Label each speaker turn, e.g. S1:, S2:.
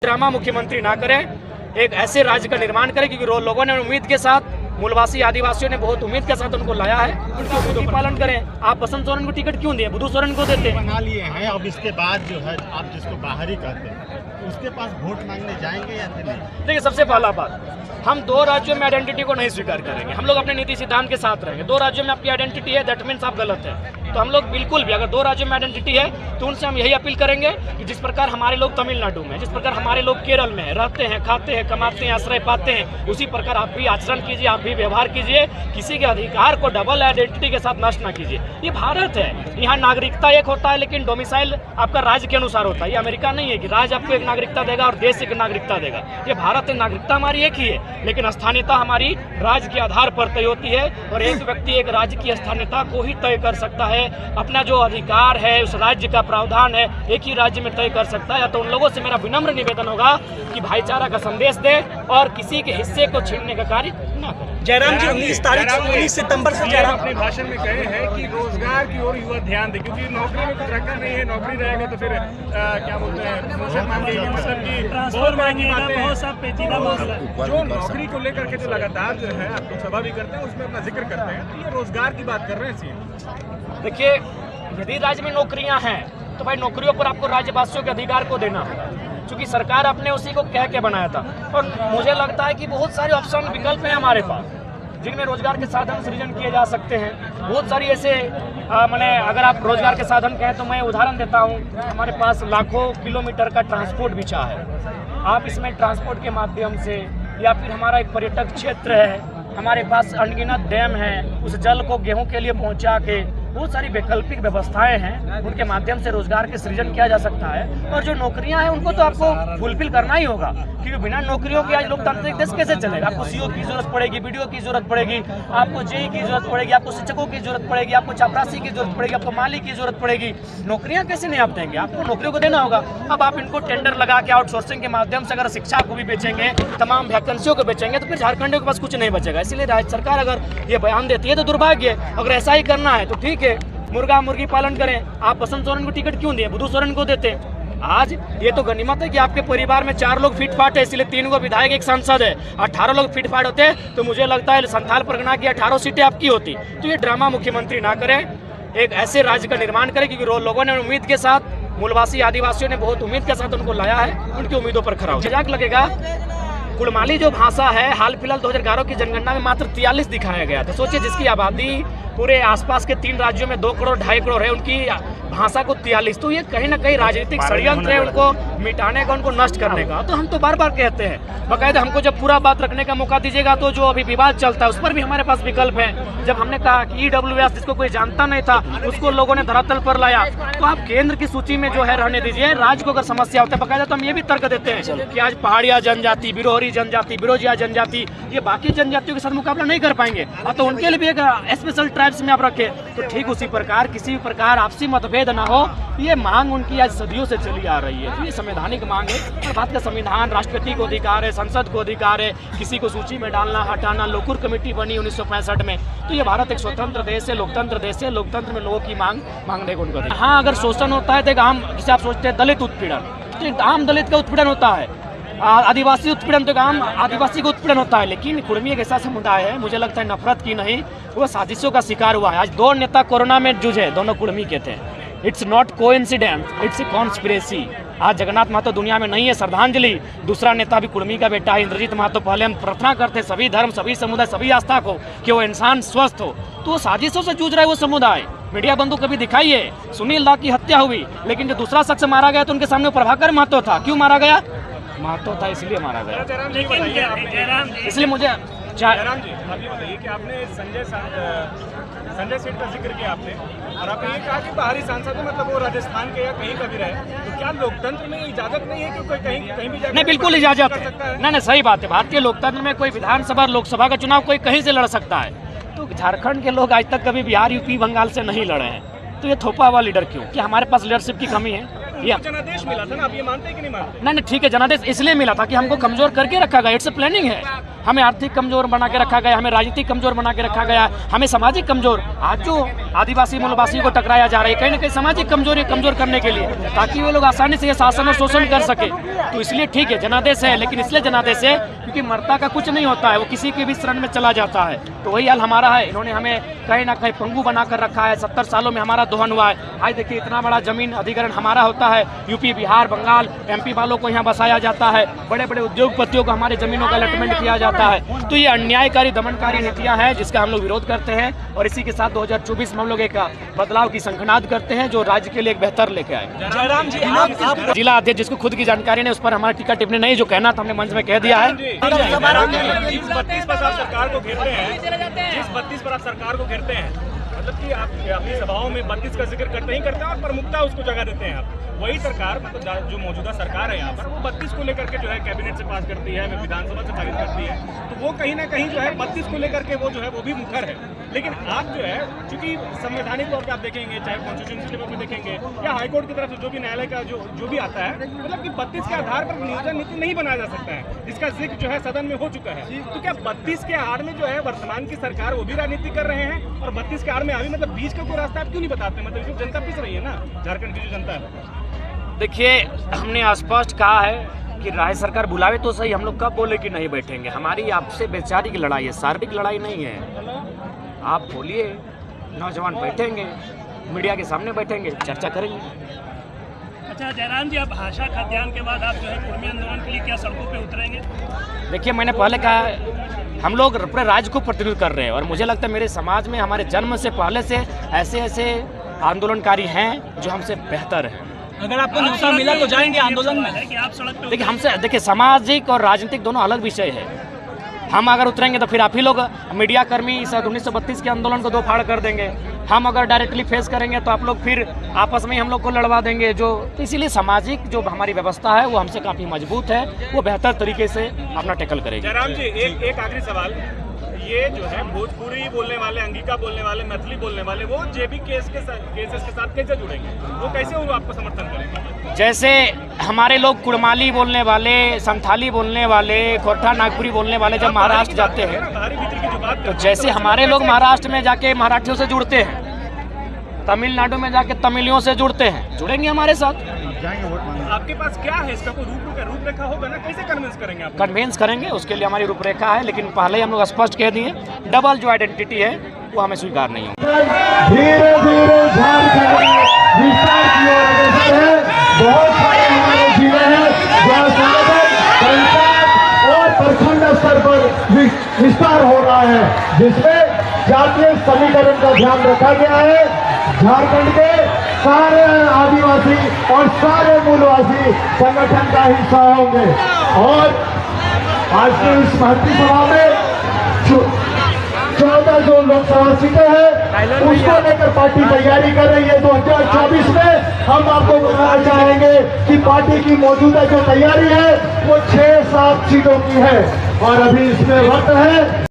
S1: Drama मुख्यमंत्री ना करें, एक ऐसे राज्य का निर्माण करें, क्योंकि लोगों ने उम्मीद के साथ, मूलवासी आदिवासियों ने बहुत उम्मीद के साथ उनको लाया है, उनकी उम्मीदों का पालन करें। आप बसंत सोरेन को टिकट क्यों दिए, बुद्धू सोरेन को देते
S2: बना लिए हैं। अब इसके बाद जो है आप जिसको बाहरी कहते हैं उसके पास वोट मांगने जाएंगे या फिर नहीं?
S1: देखिए, सबसे पहला बात, हम दो राज्यों में आइडेंटिटी को नहीं स्वीकार करेंगे। हम लोग अपने नीति सिद्धांत के साथ रहेंगे। दो राज्यों में आपकी आइडेंटिटी है, दैट मीन्स आप गलत है। तो हम लोग बिल्कुल भी, अगर दो राज्यों में आइडेंटिटी है तो उनसे हम यही अपील करेंगे कि जिस प्रकार हमारे लोग तमिलनाडु में, जिस प्रकार हमारे लोग केरल में रहते हैं, खाते हैं, कमाते हैं, आश्रय पाते हैं, उसी प्रकार आप भी आचरण कीजिए, आप भी व्यवहार कीजिए। किसी के अधिकार को डबल आइडेंटिटी के साथ नष्ट ना कीजिए। ये भारत है, यहाँ नागरिकता एक होता है, लेकिन डोमिसाइल आपका राज्य के अनुसार होता है। ये अमेरिका नहीं है कि राज्य आपको एक नागरिकता देगा और देश एक नागरिकता देगा। ये भारत है, नागरिकता हमारी एक ही है, लेकिन स्थानीयता हमारी राज्य के आधार पर तय होती है। और एक व्यक्ति एक राज्य की स्थानीयता को ही तय कर सकता है। अपना जो अधिकार है, उस राज्य का प्रावधान है, एक ही राज्य में तय कर सकता है। तो उन लोगों से मेरा विनम्र निवेदन होगा कि भाईचारा का संदेश दे और किसी के हिस्से को छीनने का कार्य न करें।
S3: जयराम जी 19 सितंबर से जयराम
S4: अपने भाषण में कहे हैं कि रोजगार की ओर युवा ध्यान दे, क्योंकि नौकरी में कुछ रखा नहीं है। नौकरी रहेगा तो फिर क्या बोलते हैं, प्रमोशन मांगेगी, मतलब कि बहुत महंगी बातें हैं। जो नौकरी को लेकर के जो लगातार जो है आप लोकसभा भी करते हैं, उसमें अपना जिक्र करते हैं, तो ये रोजगार की बात कर रहे हैं सीएम।
S1: देखिए, यदि राज्य में नौकरियां हैं तो भाई नौकरियों पर आपको राज्यवासियों के अधिकार को देना होगा, क्योंकि सरकार अपने उसी को कह के बनाया था। और मुझे लगता है कि बहुत सारे ऑप्शन, विकल्प हैं हमारे पास, जिनमें रोजगार के साधन सृजन किए जा सकते हैं। बहुत सारी ऐसे मैंने, अगर आप रोजगार के साधन कहें तो मैं उदाहरण देता हूँ। हमारे पास लाखों किलोमीटर का ट्रांसपोर्ट बिछा है। आप इसमें ट्रांसपोर्ट के माध्यम से, या फिर हमारा एक पर्यटक क्षेत्र है, हमारे पास अनगिनत डैम है, उस जल को गेहूं के लिए पहुंचा के, बहुत सारी वैकल्पिक व्यवस्थाएं हैं, उनके माध्यम से रोजगार के सृजन किया जा सकता है। और जो नौकरियां हैं उनको तो आपको फुलफिल करना ही होगा, क्योंकि बिना नौकरियों के आज लोकतांत्रिक देश कैसे चलेगा। आपको सीओ की जरूरत पड़ेगी, बीडीओ की जरूरत पड़ेगी, आपको जेई की जरूरत पड़ेगी, आपको शिक्षकों की जरूरत पड़ेगी, आपको चपरासी की जरूरत पड़ेगी, आपको माली की जरूरत पड़ेगी। नौकरियां कैसे नहीं आप देंगे, आपको नौकरियों को देना होगा। अब आप इनको टेंडर लगा के आउटसोर्सिंग के माध्यम से अगर शिक्षा को भी बेचेंगे, तमाम वैकेंसियों को बेचेंगे, तो फिर झारखंड के पास कुछ नहीं बचेगा। इसलिए राज्य सरकार अगर ये बयान देती है तो दुर्भाग्य है। अगर ऐसा ही करना है तो ठीक है, मुर्गा मुर्गी पालन करें। आप बसंत सोरेन को टिकट क्यों दिए, बुद्धू सोरेन को देते। आज ये तो गनीमत है कि आपके परिवार में 4 लोग फिटफाट है, इसलिए 3 को विधायक, एक सांसद है। 18 लोग फिटफाट होते तो मुझे लगता है संथाल परगना की 18 सीटें आपकी होती। तो ये ड्रामा मुख्यमंत्री ना करें, एक ऐसे राज्य का निर्माण करें, क्योंकि लोगों ने उम्मीद के साथ, मूलवासी आदिवासियों ने बहुत उम्मीद के साथ उनको लाया है, उनकी उम्मीदों पर खरा मजाक लगेगा। कुड़माली जो भाषा है, हाल फिलहाल 2011 की जनगणना में मात्र 43 दिखाया गया। तो सोचिए, जिसकी आबादी पूरे आसपास के 3 राज्यों में 2 करोड़ 2.5 करोड़ है, उनकी भाषा को 43। तो ये कहीं ना कहीं राजनीतिक षड्यंत्र है, उनको मिटाने का, उनको नष्ट करने का। तो हम तो बार बार कहते हैं, बाकायदा हमको जब पूरा बात रखने का मौका दीजिएगा तो जो अभी विवाद चलता है उस पर भी हमारे पास विकल्प है। जब हमने कहा कि EWS, जिसको कोई जानता नहीं था, उसको लोगों ने धरातल पर लाया, तो आप केंद्र की सूची में जो है रहने दीजिए। राज्य को अगर समस्या होता है बाकायदा, तो हम ये भी तर्क देते हैं कि आज पहाड़िया जनजाति, बिरोहरी जनजाति, बिरोजिया जनजाति, ये बाकी जनजातियों के साथ मुकाबला नहीं कर पाएंगे, तो उनके लिए भी एक स्पेशल ट्राइब्स में आप रखें। तो ठीक उसी प्रकार किसी भी प्रकार आपसी मतभेद ना हो, ये मांग उनकी आज सदियों से चली आ रही है। ये संवैधानिक मांग है। और भारत का संविधान, राष्ट्रपति को अधिकार है, संसद को अधिकार है किसी को सूची में डालना, हटाना। लोकुर कमेटी बनी 1965 में। तो ये भारत एक स्वतंत्र देश है, लोकतंत्र देश है। लोकतंत्र में लोगों की मांगने को उनको। हाँ, अगर शोषण होता है तो एक आम, जिसे आप सोचते हैं दलित उत्पीड़न, तो एक आम दलित का उत्पीड़न होता है। आदिवासी उत्पीड़न तो आम आदिवासी का उत्पीड़न होता है। लेकिन कुर्मी एक ऐसा समुदाय है, मुझे लगता है नफरत की नहीं, वो साजिशों का शिकार हुआ है। आज 2 नेता कोरोना में जूझे, दोनों कुर्मी के थे। It's not coincidence, it's a conspiracy. आज जगन्नाथ महतो दुनिया में नहीं है, श्रद्धांजलि। दूसरा नेता भी कुर्मी का बेटा है, इंद्रजीत महतो। पहले हम प्रार्थना करते सभी धर्म, सभी समुदाय, सभी आस्था को कि वो इंसान स्वस्थ हो। तो वो साजिशों से जूझ रहा है वो समुदाय। मीडिया बंधु कभी दिखाइए, सुनील दा की हत्या हुई, लेकिन जो दूसरा शख्स मारा गया तो उनके सामने प्रभाकर महतो था। क्यों मारा गया? महतो था इसलिए मारा गया। इसलिए मुझे
S4: जयराम जी, आप ये बताइए कि आपने संजय सेठ का जिक्र किया आपने, और आपने ये कहा कि बाहरी सांसद, मतलब वो राजस्थान के या कहीं का भी रहे, तो क्या लोकतंत्र में इजाजत नहीं है कि कोई कहीं भी जाकर?
S1: नहीं, बिल्कुल इजाजत है। नहीं, सही बात है। भारतीय लोकतंत्र में कोई विधानसभा, लोकसभा का चुनाव कोई कहीं से लड़ सकता है। तो झारखंड के लोग आज तक कभी बिहार, यूपी, बंगाल से नहीं लड़े हैं। तो ये थोपा हुआ लीडर क्यों? कि हमारे पास लीडरशिप की कमी है? या
S4: जनादेश मिला था ना, आप ये मानते हैं कि नहीं मानते?
S1: नहीं ठीक है, जनादेश इसलिए मिला था कि हमको कमजोर करके रखा गया, इट्स प्लानिंग है। हमें आर्थिक कमजोर बना के रखा गया, हमें राजनीतिक कमजोर बना के रखा गया, हमें सामाजिक कमजोर। आज जो आदिवासी मूलवासियों को टकराया जा रहा है, कहीं ना कहीं सामाजिक कमजोरी कमजोर करने के लिए, ताकि वो लोग आसानी से ये शासन और शोषण कर सके। तो इसलिए ठीक है जनादेश है, लेकिन इसलिए जनादेश है क्योंकि मरता का कुछ नहीं होता है, वो किसी के भी शरण में चला जाता है। तो वही हाल हमारा है, इन्होंने हमें कहीं ना कहीं पंगु बना कर रखा है। 70 सालों में हमारा दोहन हुआ है। आज देखिए इतना बड़ा जमीन अधिग्रहण हमारा होता है, यूपी, बिहार, बंगाल, MP वालों को यहाँ बसाया जाता है, बड़े बड़े उद्योगपतियों को हमारे जमीनों का अलॉटमेंट किया जाता है। तो ये अन्यायकारी दमनकारी नीतियां हैं जिसका हम लोग विरोध करते हैं, और इसी के साथ 2024 में हम लोग एक बदलाव की शंखनाद करते हैं जो राज्य के लिए एक बेहतर लेके आए।
S3: जयराम जी, आप
S1: जिला अध्यक्ष जिसको खुद की जानकारी नहीं, उस पर हमारा टीका टिप्पणी नहीं, जो कहना था हमने मंच में कह दिया है।
S4: जिस 32 पर आप सरकार को घेरते हैं, जिस 32 पर आप सरकार को घेरते हैं, मतलब कि आप अपनी सभाओं में 32 का जिक्र करते ही करते हैं और प्रमुखता उसको जगह देते हैं आप। वही सरकार, मतलब जो मौजूदा सरकार है यहाँ पर, वो 32 को लेकर के जो है कैबिनेट से पास करती है, विधानसभा से पारित करती है। तो वो कहीं ना कहीं जो है 32 को लेकर के वो जो है वो भी मुखर है। लेकिन आप जो है, चूंकि संवैधानिक तौर पर आप देखेंगे, चाहे कॉन्स्टिट्यूशन लेवल पे देखेंगे या हाईकोर्ट की तरफ से जो भी न्यायालय का जो भी आता है, मतलब कि 32 के आधार पर नियोजन नीति नहीं बनाया जा सकता है, जिसका जिक्र जो है सदन में हो चुका है। तो क्या 32 के आड़ में जो है वर्तमान की सरकार वो भी राजनीति कर रहे हैं, और 32 के आड़ में अभी मतलब बीच का कोई रास्ता आप क्यों नहीं बताते? मतलब इसमें जनता पिस रही है ना, झारखंड की जो जनता है।
S1: देखिए हमने स्पष्ट कहा है कि राज्य सरकार बुलावे तो सही, हम लोग कब बोले कि नहीं बैठेंगे। हमारी आपसे वैचारिक लड़ाई है, शारीरिक लड़ाई नहीं है। आप बोलिए, नौजवान बैठेंगे, मीडिया के सामने बैठेंगे, चर्चा करेंगे।
S3: अच्छा जयराम जी, अब भाषा खाद्यान्न के बाद आप जो है कुर्मी आंदोलन के लिए क्या सड़कों पे उतरेंगे?
S1: देखिए मैंने पहले कहा, हम लोग पूरे राज्य को प्रतिनिधित्व कर रहे हैं, और मुझे लगता है मेरे समाज में हमारे जन्म से पहले से ऐसे आंदोलनकारी हैं जो हमसे बेहतर हैं।
S3: अगर आपको न्योता मिला तो जाएंगे आंदोलन में? कि आप सड़क पे
S1: देखिए हमसे, देखिए सामाजिक और राजनीतिक दोनों अलग विषय है। हम अगर उतरेंगे तो फिर आप ही लोग मीडिया कर्मी इस 1932 के आंदोलन को दो फाड़ कर देंगे। हम अगर डायरेक्टली फेस करेंगे तो आप लोग फिर आपस में हम लोग को लड़वा देंगे। जो तो इसीलिए सामाजिक जो हमारी व्यवस्था है वो हमसे काफ़ी मजबूत है, वो बेहतर तरीके से अपना टैकल करेगी।
S4: जयराम जी, एक आखिरी सवाल, ये जो है भोजपुरी बोलने वाले, अंगिका बोलने वाले, मैथिली बोलने वाले, वो जेबी केसेस के साथ कैसे जुड़ेंगे? वो कैसे वो आपको समर्थन करेंगे?
S1: जैसे हमारे लोग कुड़माली बोलने वाले, संथाली बोलने वाले, खोरठा नागपुरी बोलने वाले जब महाराष्ट्र जाते हैं, तो जैसे हमारे लोग महाराष्ट्र में जाके मराठियों से जुड़ते हैं, तमिलनाडु में जाके तमिलियों से जुड़ते हैं, जुड़ेंगे हमारे साथ।
S4: आपके पास क्या है इसका कोई रूपरेखा होगा ना? कैसे कन्विंस करेंगे आप?
S1: कन्विंस करेंगे, उसके लिए हमारी रूपरेखा है, लेकिन पहले ही हम लोग स्पष्ट कह दिए, डबल जो आइडेंटिटी है वो हमें स्वीकार नहीं होगा।
S5: धीरे धीरे झारखंड विस्तार की ओर अग्रसर है। बहुत सारे हमारे जिले हैं जहाँ संगठन, पंचायत और प्रखंड स्तर पर विस्तार हो रहा है, जिसमें जातीय समीकरण का ध्यान रखा गया है। झारखंड के सारे आदिवासी और सारे मूलवासी संगठन का हिस्सा होंगे, और आज की इस महत्वपूर्ण सभा में 14 जो लोकसभा सीटें हैं उसको लेकर पार्टी तैयारी कर रही है। 2024 में हम आपको बताना चाहेंगे कि पार्टी की मौजूदा जो तैयारी है वो 6-7 सीटों की है, और अभी इसमें वक्त है।